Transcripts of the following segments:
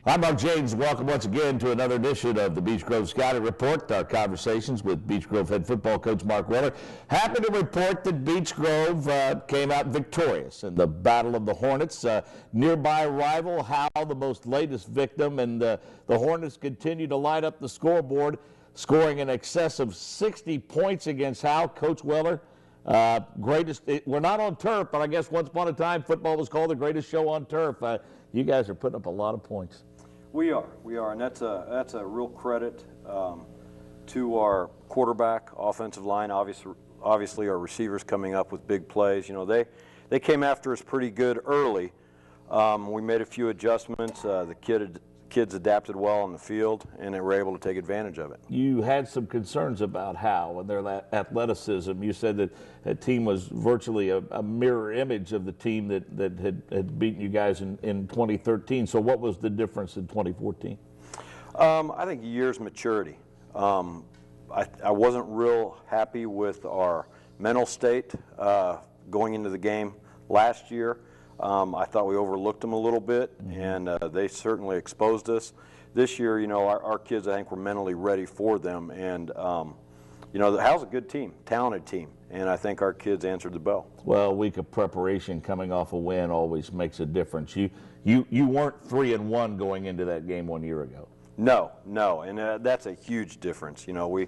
I'm Mark James. Welcome once again to another edition of the Beech Grove Scouting Report, our conversations with Beech Grove head football coach Mark Weller. Happy to report that Beech Grove came out victorious in the Battle of the Hornets. Nearby rival, Howe, the most latest victim, and the Hornets continue to light up the scoreboard, scoring in excess of 60 points against Howe. Coach Weller, we're not on turf, but I guess once upon a time football was called the greatest show on turf. You guys are putting up a lot of points. We are, and that's a real credit to our quarterback, offensive line. Obviously, our receivers coming up with big plays. You know, they came after us pretty good early. We made a few adjustments. The kids adapted well on the field, and they were able to take advantage of it. You had some concerns about Howe and their athleticism. You said that that team was virtually a mirror image of the team that had beaten you guys in 2013. So what was the difference in 2014? I think years maturity. I wasn't real happy with our mental state going into the game last year. I thought we overlooked them a little bit, and they certainly exposed us. This year, you know, our kids, I think, were mentally ready for them. And, you know, Hal's a good team, talented team, and I think our kids answered the bell. Well, a week of preparation coming off a win always makes a difference. You weren't 3-1 going into that game 1 year ago. No, and that's a huge difference. You know, we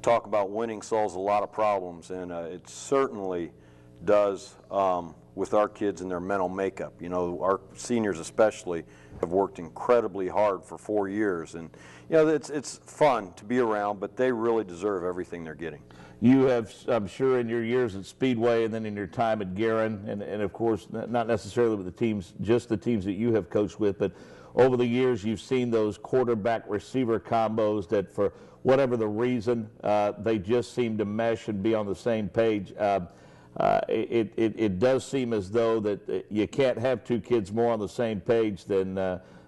talk about winning solves a lot of problems, and it certainly does with our kids and their mental makeup. You know, our seniors especially have worked incredibly hard for 4 years, and you know, it's fun to be around, but they really deserve everything they're getting. You have, I'm sure, in your years at Speedway and then in your time at Guerin, and of course, not necessarily with the teams, just the teams that you have coached with, but over the years you've seen those quarterback-receiver combos that for whatever the reason, they just seem to mesh and be on the same page. It does seem as though that you can't have two kids more on the same page than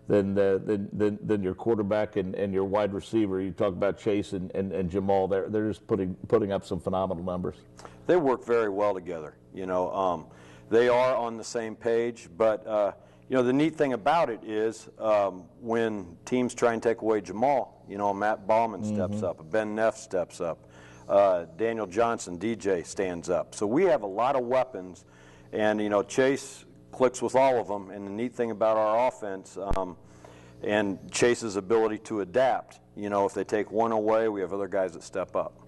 your quarterback and your wide receiver. You talk about Chase and Jamal. They're just putting up some phenomenal numbers. They work very well together. You know, they are on the same page. But you know, the neat thing about it is when teams try and take away Jamal, you know, Matt Bauman steps up, Ben Neff steps up. Daniel Johnson, DJ, stands up. So we have a lot of weapons, and you know, Chase clicks with all of them. And the neat thing about our offense and Chase's ability to adapt, you know, if they take one away, we have other guys that step up.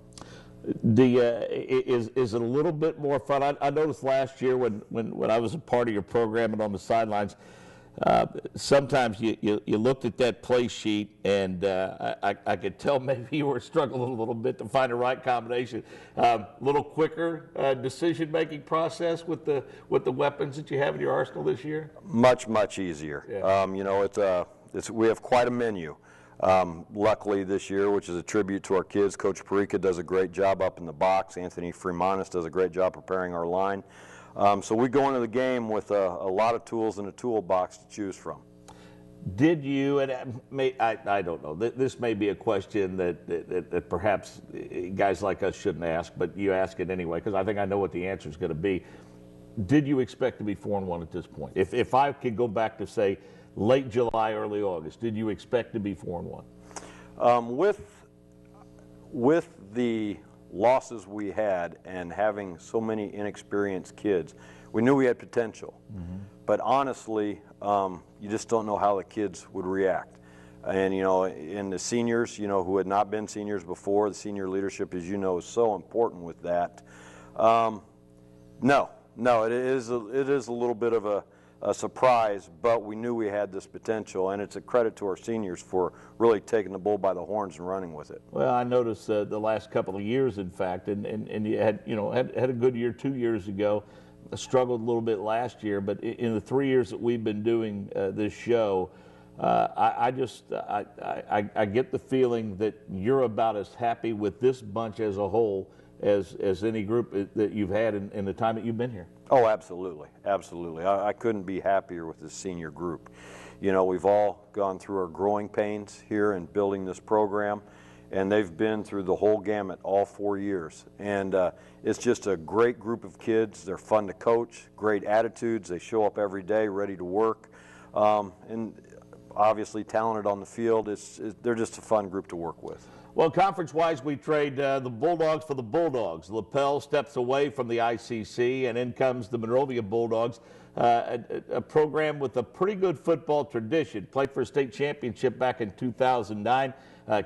Is it a little bit more fun? I noticed last year when I was a part of your program and on the sidelines, sometimes you looked at that play sheet, and I could tell maybe you were struggling a little bit to find the right combination. A little quicker decision-making process with the weapons that you have in your arsenal this year. Much easier. Yeah. You know, we have quite a menu. Luckily this year, which is a tribute to our kids, Coach Perica does a great job up in the box. Anthony Freemonis does a great job preparing our line. So we go into the game with a lot of tools in a toolbox to choose from. Did you, and I don't know, this may be a question that perhaps guys like us shouldn't ask, but you ask it anyway, because I think I know what the answer is going to be. Did you expect to be 4-1 at this point? If I could go back to, say, late July, early August, did you expect to be 4-1? With the losses we had and having so many inexperienced kids, we knew we had potential. But honestly, you just don't know how the kids would react. And you know, in the seniors, you know, who had not been seniors before, the senior leadership, as you know, is so important with that. No, it is a little bit of a surprise, but we knew we had this potential, and it's a credit to our seniors for really taking the bull by the horns and running with it. Well, I noticed the last couple of years, in fact, and you had a good year 2 years ago, struggled a little bit last year, but in the 3 years that we've been doing this show, I get the feeling that you're about as happy with this bunch as a whole as any group that you've had in the time that you've been here. Oh, absolutely. I couldn't be happier with this senior group. You know, we've all gone through our growing pains here in building this program, and they've been through the whole gamut all 4 years. And it's just a great group of kids. They're fun to coach, great attitudes. They show up every day ready to work. And obviously talented on the field. They're just a fun group to work with. Well, conference-wise, we trade the Bulldogs for the Bulldogs. LaPel steps away from the ICC, and in comes the Monrovia Bulldogs, a program with a pretty good football tradition. Played for a state championship back in 2009.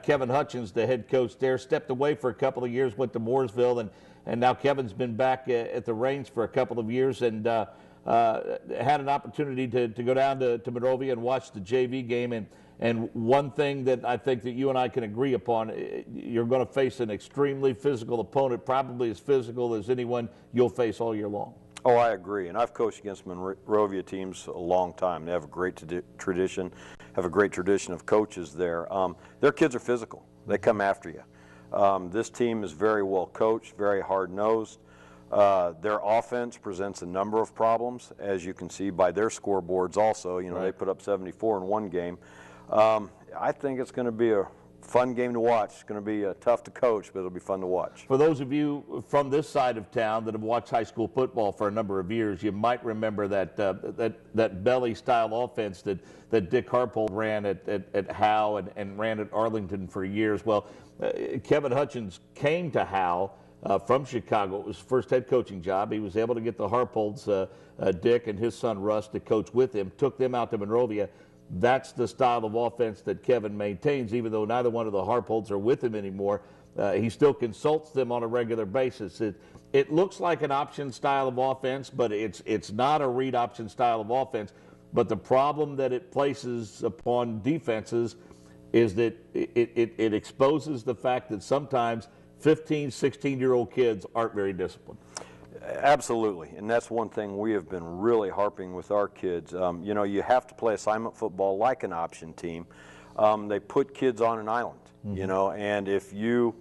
Kevin Hutchins, the head coach there, stepped away for a couple of years, went to Mooresville, and now Kevin's been back at the reins for a couple of years, and had an opportunity to go down to Monrovia and watch the JV game. And one thing that I think that you and I can agree upon, you're going to face an extremely physical opponent, probably as physical as anyone you'll face all year long. Oh, I agree. And I've coached against Monrovia teams a long time. They have a great tradition, have a great tradition of coaches there. Their kids are physical. They come after you. This team is very well coached, very hard-nosed. Their offense presents a number of problems, as you can see by their scoreboards also. You know, right. They put up 74 in one game. I think it's going to be a fun game to watch. It's going to be tough to coach, but it'll be fun to watch. For those of you from this side of town that have watched high school football for a number of years, you might remember that belly-style offense that Dick Harpold ran at Howe and ran at Arlington for years. Well, Kevin Hutchins came to Howe from Chicago. It was his first head coaching job. He was able to get the Harpolds, Dick and his son Russ, to coach with him, took them out to Monrovia. That's the style of offense that Kevin maintains, even though neither one of the Harpolds are with him anymore. He still consults them on a regular basis. It looks like an option style of offense, but it's not a read option style of offense. But the problem that it places upon defenses is that it exposes the fact that sometimes 15, 16-year-old kids aren't very disciplined. Absolutely, and that's one thing we have been really harping with our kids. You know, you have to play assignment football like an option team. They put kids on an island, you know, and if you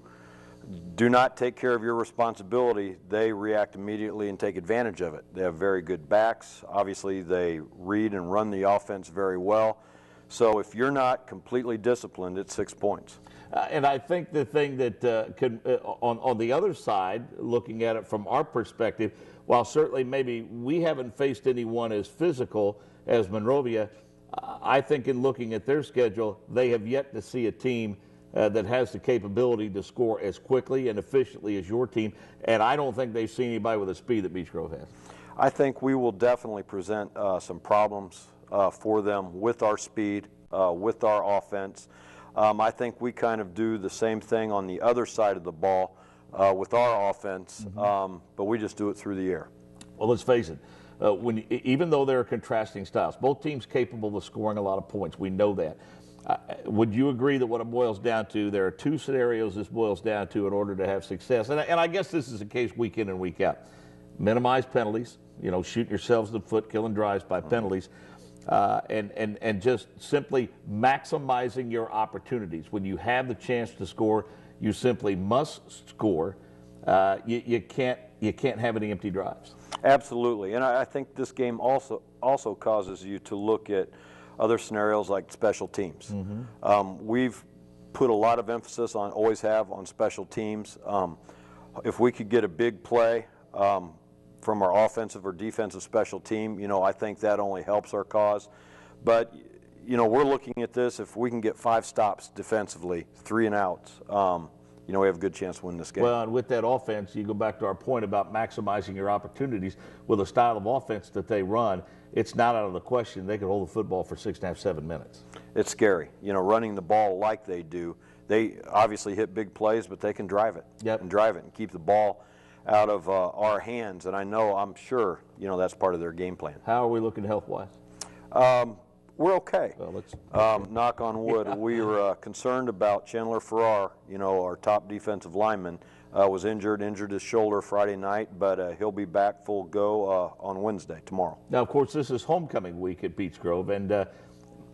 do not take care of your responsibility, they react immediately and take advantage of it. They have very good backs. Obviously, they read and run the offense very well. So if you're not completely disciplined, it's 6 points. And I think the thing that on the other side, looking at it from our perspective, while certainly maybe we haven't faced anyone as physical as Monrovia, I think in looking at their schedule, they have yet to see a team that has the capability to score as quickly and efficiently as your team. And I don't think they've seen anybody with the speed that Beech Grove has. I think we will definitely present some problems for them with our speed, with our offense. I think we kind of do the same thing on the other side of the ball with our offense, but we just do it through the air. Well, let's face it, even though there are contrasting styles, both teams capable of scoring a lot of points. We know that. Would you agree that what it boils down to, there are two scenarios this boils down to in order to have success? And I guess this is the case week in and week out. Minimize penalties, you know, shooting yourselves in the foot, killing drives by penalties. And just simply maximizing your opportunities. When you have the chance to score, you simply must score. You can't have any empty drives. Absolutely, and I think this game also causes you to look at other scenarios like special teams. We've put a lot of emphasis on, always have, on special teams. If we could get a big play from our offensive or defensive special team, you know, I think that only helps our cause. But, you know, we're looking at this, if we can get 5 stops defensively, 3 and outs, you know, we have a good chance to win this game. Well, and with that offense, you go back to our point about maximizing your opportunities. With the style of offense that they run, it's not out of the question they could hold the football for 6.5, 7 minutes. It's scary, you know, running the ball like they do. They obviously hit big plays, but they can drive it and drive it and keep the ball out of our hands, and I'm sure, you know, that's part of their game plan. How are we looking health-wise? We're okay. Well, let's knock on wood. We were concerned about Chandler Farrar, you know, our top defensive lineman, was injured his shoulder Friday night, but he'll be back full go on Wednesday, tomorrow. Now, of course, this is homecoming week at Beech Grove, and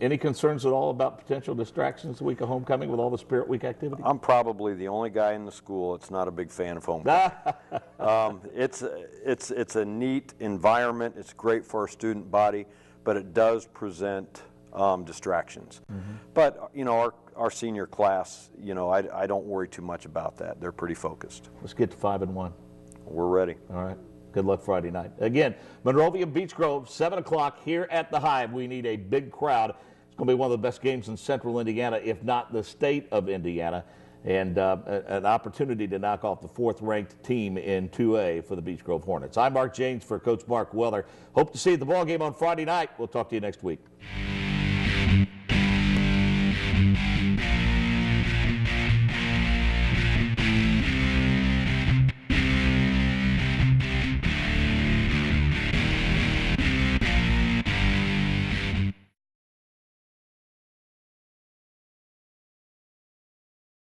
any concerns at all about potential distractions the week of homecoming with all the Spirit Week activity? I'm probably the only guy in the school that's not a big fan of homecoming. It's a neat environment. It's great for our student body, but it does present distractions. But, you know, our senior class, you know, I don't worry too much about that. They're pretty focused. Let's get to 5-1. We're ready. All right. Good luck Friday night. Again, Monrovia Beech Grove, 7 o'clock here at the Hive. We need a big crowd. It's going to be one of the best games in Central Indiana, if not the state of Indiana, and an opportunity to knock off the 4th-ranked team in 2A for the Beech Grove Hornets. I'm Mark James for Coach Mark Weller. Hope to see you at the ball game on Friday night. We'll talk to you next week.